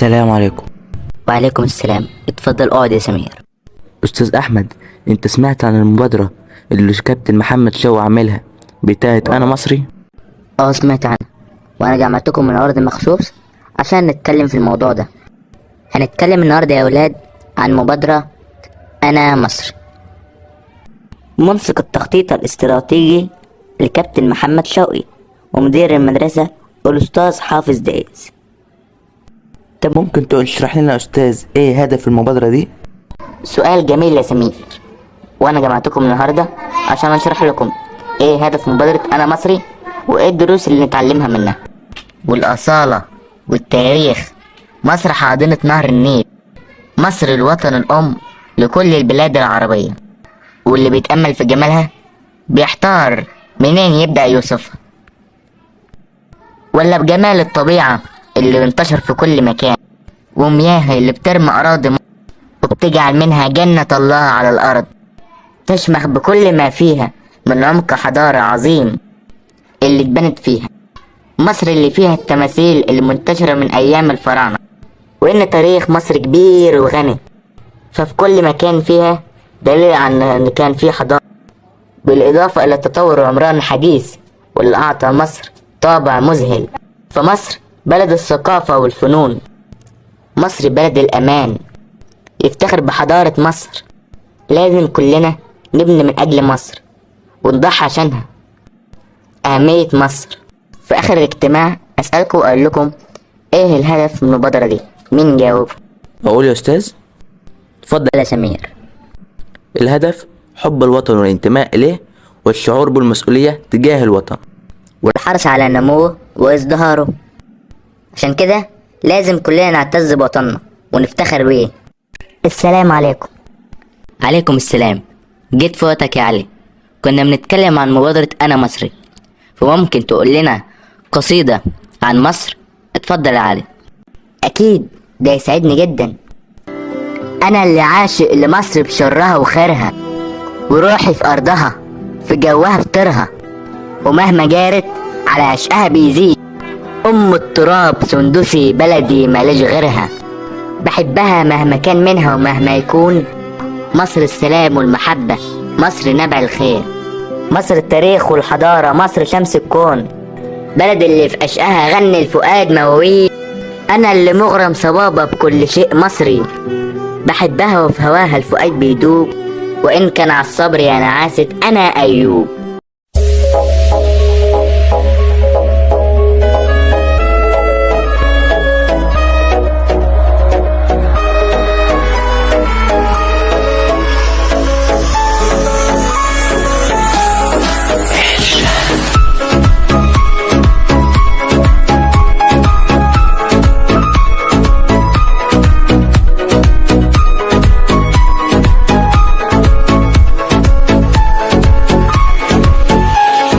السلام عليكم. وعليكم السلام. اتفضل اقعد يا سمير. أستاذ أحمد، أنت سمعت عن المبادرة اللي كابتن محمد شوقي عاملها بتاعت أنا مصري؟ سمعت عنها، وانا جمعتكم من الارض مخصوص عشان نتكلم في الموضوع ده. هنتكلم النهارده يا ولاد عن مبادرة انا مصري، منسق التخطيط الاستراتيجي لكابتن محمد شوقي ومدير المدرسة الأستاذ حافظ دايز. طب ممكن تشرح لنا يا أستاذ إيه هدف المبادرة دي؟ سؤال جميل يا سمير، وانا جمعتكم النهارده عشان اشرح لكم ايه هدف مبادرة انا مصري وايه الدروس اللي نتعلمها منها. والاصالة والتاريخ، مصر حاضنة نهر النيل، مصر الوطن الام لكل البلاد العربية، واللي بيتأمل في جمالها بيحتار منين يبدأ يوصفها، ولا بجمال الطبيعة اللي بينتشر في كل مكان، ومياه اللي بترمي أراضي مصر وبتجعل منها جنة الله على الأرض، تشمخ بكل ما فيها من عمق حضارة عظيم اللي اتبنت فيها مصر، اللي فيها التماثيل المنتشرة من أيام الفراعنة، وإن تاريخ مصر كبير وغني، ففي كل مكان فيها دليل عن إن كان فيه حضارة، بالإضافة إلى التطور العمراني الحديث واللي أعطى مصر طابع مذهل. فمصر بلد الثقافة والفنون، مصر بلد الأمان، يفتخر بحضارة مصر. لازم كلنا نبني من أجل مصر ونضحي عشانها. أهمية مصر. في آخر الاجتماع أسألكم وأقول لكم إيه الهدف من المبادرة دي؟ مين جاوب؟ أقول يا أستاذ؟ اتفضل يا سمير. الهدف حب الوطن والانتماء إليه والشعور بالمسؤولية تجاه الوطن والحرص على نموه وازدهاره. عشان كده لازم كلنا نعتز بوطننا ونفتخر بيه. السلام عليكم. عليكم السلام. جيت في وقتك يا علي، كنا بنتكلم عن مبادرة أنا مصري، فممكن تقول لنا قصيدة عن مصر؟ اتفضل يا علي. أكيد، ده يسعدني جدا. أنا اللي عاشق لمصر بشرها وخيرها، وروحي في أرضها في جوها فطرها، ومهما جارت على عشقها بيزيد، أم التراب سندسي بلدي ماليش غيرها، بحبها مهما كان منها ومهما يكون، مصر السلام والمحبة، مصر نبع الخير، مصر التاريخ والحضارة، مصر شمس الكون، بلد اللي في عشقها غني الفؤاد مواويل، أنا اللي مغرم صبابة بكل شيء مصري، بحبها وفي هواها الفؤاد بيدوب، وإن كان على الصبر يا نعاسة أنا أيوب.